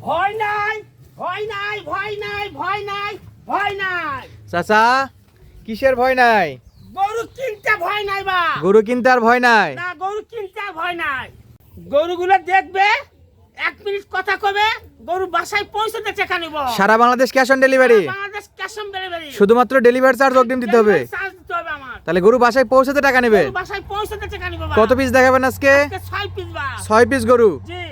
ভয় নাই, ভয় নাই, ভয় নাই, ভয় নাই, ভয় নাই। চাচা কিসের ভয় নাই? গরু কিনতে ভয় নাই বা। গরু কিনতে আর ভয় নাই? না, গরু কিনতে আর ভয় নাই। গরুগুলো দেখবে, 1 মিনিট কথা কবে, গরু বাসায় পৌঁছতে টাকা নিব। সারা Bangladesh cash on delivery? Bangladesh cash on delivery. শুধুমাত্র ডেলিভারি চার্জ অগ্রিম দিতে হবে? চার্জ দিতে হবে আমার। তাহলে গরু বাসায় পৌঁছতে টাকা নেবে? গরু বাসায় পৌঁছতে টাকা নিব বা। কত পিস দেখাবেন আজকে? আজকে 6 পিস বা। 6 পিস গরু। জি।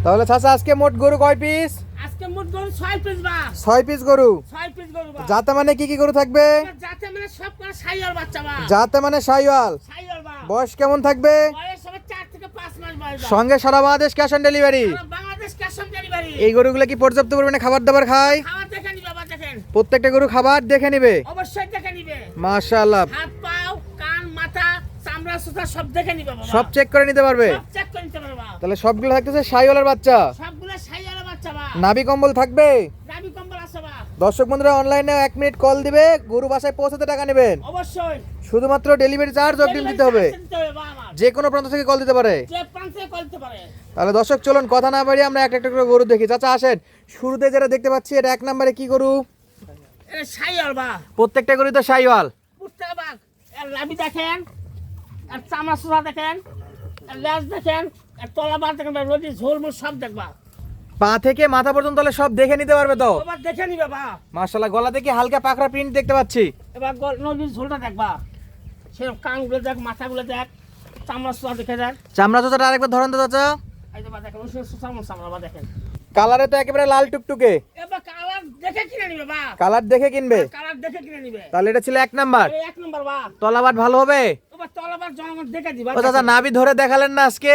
তাহলে চাচা আজকে মোট গরু কয় পিস? আজকে মোট গরু 6 পিস বা। 6 পিস গরু। 6 পিস গরু বা। যাতে মানে কি কি গরু থাকবে? যাতে মানে সব করে সাইয়াল বাচ্চা বা। যাতে মানে শাহিওয়াল। সাইয়াল বা। বয়স কেমন থাকবে? বয়স হবে 4 থেকে 5 মাস বয়স বা। সঙ্গে সারা Bangladesh cash on delivery? Bangladesh cash on delivery. এই গরুগুলো কি পর্যাপ্ত পরিমাণে খাবার দাবার খায়? খাবার দেখে নিবে বাবা, দেখেন। প্রত্যেকটা গরু খাবার দেখে নিবে? অবশ্যই দেখে নিবে। মাশাআল্লাহ। হাত পাও, কান, মাথা, চামড়া সুতা সব দেখে নিবে বাবা। সব চেক করে নিতে পারবে? সব চেক করে নিতে পারবা। তাহলে সবগুলো থাকতেছে শাহিওয়ালের বাচ্চা? সবগুলো সাইয়াল বাচ্চা বা। নাভি কম্বল থাকবে? নাভি কম্বল আছে বা। দর্শক বন্ধুরা অনলাইনে 1 মিনিট কল দিবে, গরু বাসায় পৌঁছাতে টাকা নেবেন। অবশ্যই। শুধুমাত্র ডেলিভারি চার্জ অগ্রিম দিতে হবে। দিতে হবে বা আমার। যে কোনো প্রান্ত থেকে কল দিতে পারে? যে প্রান্তে করতে পারে। তাহলে দর্শক চলুন কথা না বাড়িয়ে আমরা একটা একটা করে গরু দেখি। চাচা আসেন, শুরুতে যেটা দেখতে পাচ্ছি এটা 1 নম্বরে কি গরু? এটা সাইয়াল বা। প্রত্যেকটা গরু তো শাহিওয়াল। পুষ্টা বাঘ। এর নাভি দেখেন, এর চামড়া সুতা দেখেন, এর লেজ দেখেন, এর তলাবার দেখেন, রোদি ঝোলমুল সব দেখবা। পা থেকে মাথা পর্যন্ত তাহলে সব দেখে নিতে পারবে তো? এবার দেখে নিবে বা। মাশাআল্লাহ, গলা থেকে হালকা পাকড়া প্রিন্ট দেখতে পাচ্ছি। এবার নদীর ঝোলটা দেখবা। সেরকম কানগুলো দেখ, মাথাগুলো দেখ, চামড়া সুতা দেখে দেখ। চামড়া চোচাটা আরেকবার ধরেন তো চাচা। এই যে বা দেখেন, ওই চামড়া বা দেখেন। কালারে তো একেবারে লাল টুকটুকে। এবার কালার দেখে কিনে নিবে বা। কালার দেখে কিনবে? কালার দেখে কিনে নিবে। তাহলে এটা ছিল 1 নাম্বার। এই 1 নম্বর বা। তলাবাট ভালো হবে? এবার তলাবার জনগণ দেখে দিবা। ও চাচা নাভি ধরে দেখালেন না আজকে?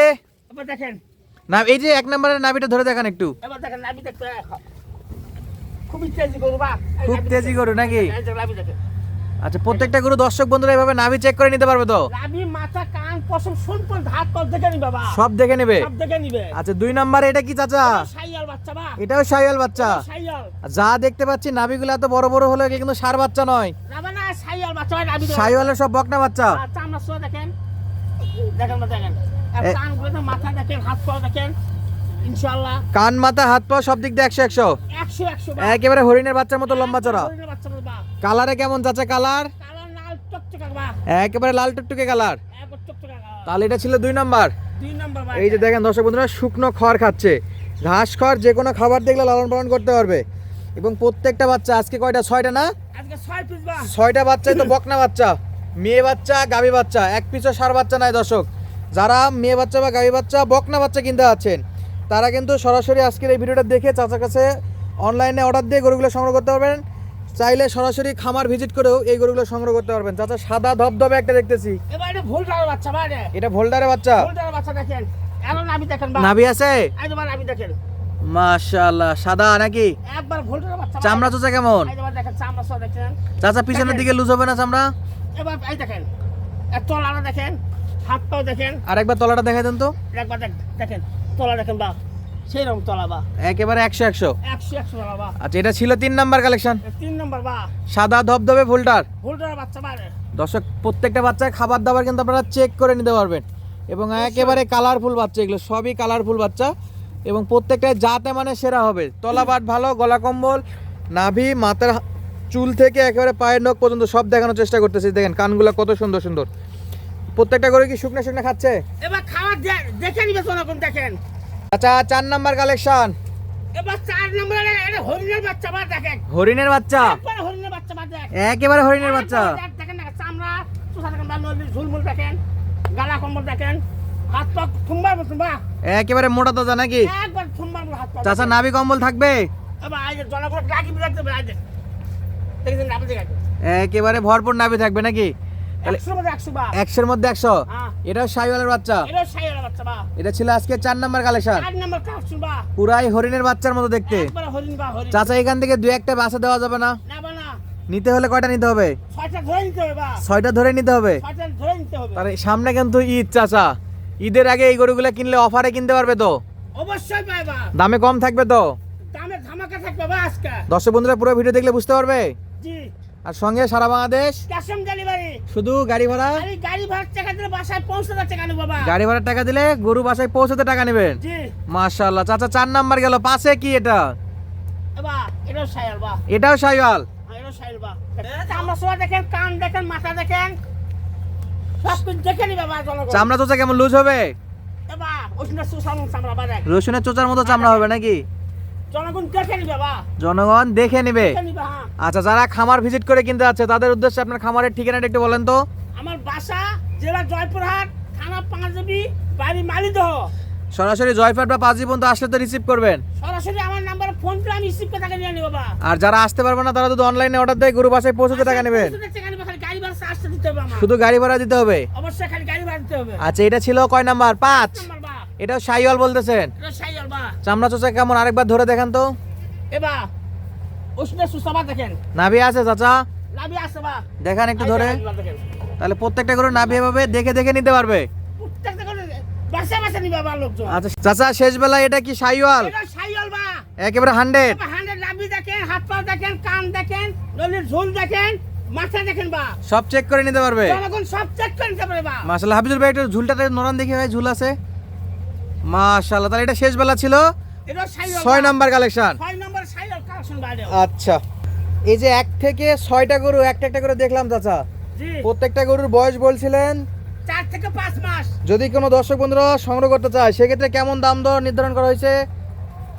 এবার দেখেন, না এই যে 1 নাম্বারের নাভিটা ধরে দেখান একটু। এবার দেখেন নাভি দেখতে খুবই তেজি গরু বা। এই খুব নাভি তেজি দেখেন। গরু নাকি? এই যে নাভি দেখেন। আচ্ছা, প্রত্যেকটা গরু দর্শক বন্ধুরা এভাবে নাভি চেক করে নিতে পারবে তো? নাভি, মাথা, কান, পশম, সম্পূর্ণ হাত পা দেখে নিবে বা। সব দেখে নেবে? সব দেখে নিবে। আচ্ছা, 2 নাম্বারে এটা কি চাচা? সাইয়াল বাচ্চা বা। এটাও শাহিওয়াল বাচ্চা? সাইয়াল। যা দেখতে পাচ্ছি নাভিগুলো এত বড় বড় হলো, এগুলো কিন্তু ষাঁড় বাচ্চা নয়। না বা না, সাইয়াল বাচ্চা ভাই, নাভি দেখেন। শাহিওয়ালের সব বকনা বাচ্চা। আর চামড়া সুতা দেখেন, দেখেন বা দেখেন। আর এ- কানগুলো তো, মাথা দেখেন, হাত পা দেখেন, ইনশাআল্লাহ কান মাথা হাত পা সব দিক দিয়ে 100 100। 100 বা। একেবারে হরিণের বাচ্চার মতো লম্বা চড়া। হরিণের বাচ্চা বা। কালারে কেমন চাচা কালার? কালার লাল টকটকা বা। একেবারে লাল টুকটুকে কালার। একবার টকটকা কালার। তাহলে এটা ছিল 2 নাম্বার। 2 নম্বর বা। এই যে দেখেন দর্শক বন্ধুরা, শুকনো খড় খাচ্ছে। ঘাস খড় যে কোনো খাবার দেখলে লালন পালন করতে পারবে। এবং প্রত্যেকটা বাচ্চা আজকে কয়টা? 6টা না? আজকে 6 পিস বা। 6টা বাচ্চাই তো বকনা বাচ্চা। মেয়ে বাচ্চা গাভী বাচ্চা, 1 পিসও ষাঁড় বাচ্চা নাই। দর্শক যারা মেয়ে বাচ্চা বা গাভী বাচ্চা বকনা বাচ্চা কিনতে আছেন, তারা কিন্তু সরাসরি আজকের এই ভিডিওটা দেখে চাচার কাছে অনলাইনে অর্ডার দিয়ে গরুগুলো সংগ্রহ করতে পারবেন। চাইলে সরাসরি খামার ভিজিট করেও এই গরুগুলো সংগ্রহ করতে পারবেন। চাচা সাদা ধবধবে একটা দেখতেছি, এবার এটা ভুলটার বাচ্চা বা রে। এটা ভোল্ডারের বাচ্চা? ভুলটার বাচ্চা দেখেন। এখন নাভি দেখেন বা। নাভি আছে? এই যে বা নাভি দেখেন। মাশাআল্লাহ, সাদা নাকি? একবার ভুলটার বাচ্চা বা। চামড়া চোচা কেমন? এই যে বা দেখেন, চামড়া সুতা দেখেন। চাচা পিছনের দিকে লুজ হবে না চামড়া? এবার এই দেখেন, এর তলাটা দেখেন, হাত পাও দেখেন। আরেকবার তলাটা দেখাই দেন তো। একবার দেখেন, তলা দেখেন বা। সেইরকম তলা বা। একেবারে 100 100। 100 তলা বা। আচ্ছা, এটা ছিল 3 নাম্বার কালেকশন। 3 নম্বর বা। সাদা ধবধবে ভোল্ডার। ভুলটার বাচ্চা বা রে। দর্শক প্রত্যেকটা বাচ্চার খাবার দাবার কিন্তু আপনারা চেক করে নিতে পারবেন। এবং একেবারে কালারফুল বাচ্চা, এগুলো সবই কালারফুল বাচ্চা। এবং প্রত্যেকটাই যাতে মানে সেরা হবে। তলাবাট ভালো, গলা কম্বল, নাভি, মাথার চুল থেকে একেবারে পায়ের নখ পর্যন্ত সব দেখানোর চেষ্টা করতেছি। দেখেন কানগুলো কত সুন্দর সুন্দর। প্রত্যেকটা করে কি শুকনো শুকনো খাচ্ছে? এবার খাবার দেখে নিবে কোন দেখেন। আচ্ছা, 4 নাম্বার কালেকশন। এবার 4 নম্বরে এটা হরিণের বাচ্চা বা দেখেন। হরিণের বাচ্চা? একবার হরিণের বাচ্চা বা দেখ। একেবারে হরিণের বাচ্চা। দেখেন না, চামড়া সুতা দেখেন বা, নদীর ঝুলমুল দেখেন, গালা কম্বল দেখেন, হাত পা থুমবার মতন বা। একেবারে মোটা তাজা নাকি? একবার থুমবার মতন হাত পা। চাচা নাভি কম্বল থাকবে? এবার আই যে জনগণ ডাকি রাখতে হবে। আই দেখেন নাভি দেখেন। একেবারে ভরপুর নাভি থাকবে নাকি? তাহলে 100 মধ্যে 100 বা। 100-এর মধ্যে 100। হ্যাঁ। এটাও শাহিওয়ালের বাচ্চা? এটা সাইয়াল বাচ্চা বা। এটা ছিল আজকে 4 নাম্বার কালেকশন। 4 নম্বর কাছে বা। পুরাই হরিণের বাচ্চার মতো দেখতে। একবার হরিণ বা হরিণ। চাচা এখান থেকে 2-1টা বাসা দেওয়া যাবে না? না বা না, নিতে হলে কয়টা নিতে হবে? 6টা ধরে নিতে হবে বা। 6টা ধরে নিতে হবে। 6টা ধরে নিতে হবে। তাহলে সামনে কিন্তু ঈদ চাচা, ঈদের আগে এই গরুগুলো কিনলে অফারে কিনতে পারবে তো? অবশ্যই পাইবা। দামে কম থাকবে তো? দামে ধামাকা থাকবে বা আজকে। দর্শক বন্ধুরা পুরো ভিডিও দেখলে বুঝতে পারবে। জি। আর সঙ্গে সারা বাংলাদেশ ক্যাশ অন ডেলিভারি। শুধু গাড়ি ভাড়া, আরে গাড়ি ভাড়া টাকা দিলে বাসায় পৌঁছাতে টাকা নেব বাবা। গাড়ি ভাড়ার টাকা দিলে গরু বাসায় পৌঁছাতে টাকা নেবেন। জি মাশাআল্লাহ চাচা 4 নাম্বার গেল, পাশে কি এটা? বাবা এটাও সাইল বা, এটাও শাহিওয়াল। এটাও সাইল বা। চামড়া সোয়া দেখেন, কান দেখেন, মাথা দেখেন, সব কিছু দেখে নিবে বাবা জনগণ। চামড়া চোচা কেমন লুজ হবে? বাবা ওইটা সুসাম চামড়া বাবা, রসুনের চোচার মতো চামড়া হবে নাকি? জনগণ দেখে নিবে বাবা, জনগণ দেখে নেবে। দেখে নিবে। হ্যাঁ আচ্ছা, যারা খামার ভিজিট করে কিনতে যাচ্ছে তাদের উদ্দেশ্যে আপনার খামারের ঠিকানাটা একটু বলেন তো। আমার বাসা জেলা জয়পুরহাট, থানা পাঁচবি, বাড়ি মালিদহ। সরাসরি জয়ফাট বা পাঁচজি পর্যন্ত আসলে তো রিসিভ করবেন। সরাসরি আমার নাম্বারে ফোন করে আমি রিসিভ করে টাকা নিয়ে নেব বাবা। আর যারা আসতে পারবে না তারা যদি অনলাইনে অর্ডার দেয় গরু বাসায় পৌঁছতে টাকা নেবেন। টাকা নেবে, খালি গাড়ি ভাড়া চার্জটা দিতে হবে আমার। শুধু গাড়ি ভাড়া দিতে হবে। অবশ্যই খালি গাড়ি ভাড়া দিতে হবে। আচ্ছা, এটা ছিল কয় নাম্বার? 5। নাম্বার বা, এটাও শাহিওয়াল বলতেছেন। এটা সাইল বা। চামড়া চোচা কেমন আরেকবার ধরে দেখান তো। এবা ওষুধের সুসাবা দেখেন, নাভি আছে চাচা? লাভি আছে বা, দেখান একটু ধরে। দেখেন তাহলে প্রত্যেকটা গরু নাভি এভাবে দেখে দেখে নিতে পারবে। প্রত্যেকটা করে বাসা বাসা নিবে বাবা লোকজন। আচ্ছা চাচা, শেষ বেলা এটা কি শাহিওয়াল? এটা সাইল বা। একেবারে 100? হান্ড্রেড লাভি দেখেন, হাত পা দেখেন, কান দেখেন, নলির ঝোল দেখেন, মাথা দেখেন বা। সব চেক করে নিতে পারবে। জনগণ সব চেক করে নিতে পারে বা। মাশাআল্লাহ। হাফিজুর ভাই একটু ঝুলটাতে নরম দেখি ভাই, ঝুল আছে। মাশাআল্লাহ। তাহলে এটা শেষ বেলা ছিল এটা সাইল 6 নাম্বার কালেকশন। 6 নম্বর সাইল কালেকশন বাইরে। আচ্ছা, এই যে 1 থেকে 6টা গরু একটা একটা করে দেখলাম চাচা, জি প্রত্যেকটা গরুর বয়স বলছিলেন 4 থেকে 5 মাস। যদি কোনো দর্শক বন্ধুরা সংগ্রহ করতে চায় সেক্ষেত্রে কেমন দাম দর নির্ধারণ করা হয়েছে?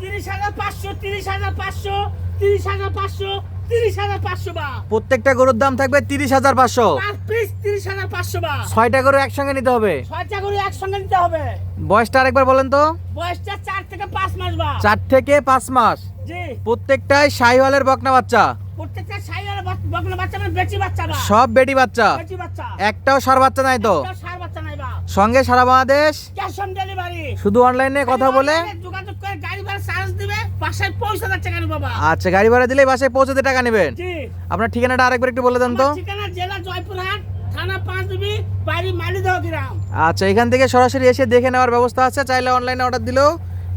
30,500, 30,500, 30,500, 30,500 বা। প্রত্যেকটা গরুর দাম থাকবে 30,500। পার পিস 30,500 বা। 6টা গরু একসঙ্গে নিতে হবে। 6টা করে একসঙ্গে নিতে হবে। বয়সটা আরেকবার বলেন তো। বয়সটা 4 থেকে 5 মাস বা। 4 থেকে 5 মাস। জি প্রত্যেকটাই শাহিওয়ালের বকনা বাচ্চা। প্রত্যেকটা সাইলের বকনা বাচ্চা মানে বেচি বাচ্চা বা। সব বেটি বাচ্চা, বেচি বাচ্চা। একটাও সার বাচ্চা নাই তো। একটা সার বাচ্চা নাই বা। সঙ্গে সারা বাংলাদেশ ক্যাশ অন ডেলিভারি। শুধু অনলাইনে কথা বলে। যোগাযোগ করে গাড়ি ভাড়া চার্জ দিবে, বাসায় পৌঁছাতে টাকা নেব বাবা। আচ্ছা, গাড়ি ভাড়া দিলে বাসায় পৌঁছতে টাকা নেবেন। জি আপনার ঠিকানাটা আরেকবার একটু বলে দেন তো। আমার ঠিকানা জেলা জয়পুরহাট, থানা পাঁচবি, বাড়ি মালিদহ গ্রাম। আচ্ছা, এখান থেকে সরাসরি এসে দেখে নেওয়ার ব্যবস্থা আছে, চাইলে অনলাইনে অর্ডার দিলেও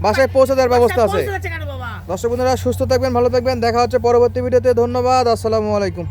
বাসায় পৌঁছে দেওয়ার ব্যবস্থা আছে। পৌঁছাতে টাকা নেব বাবা। দর্শক বন্ধুরা সুস্থ থাকবেন, ভালো থাকবেন, দেখা হচ্ছে পরবর্তী ভিডিওতে। ধন্যবাদ, আসসালামু আলাইকুম।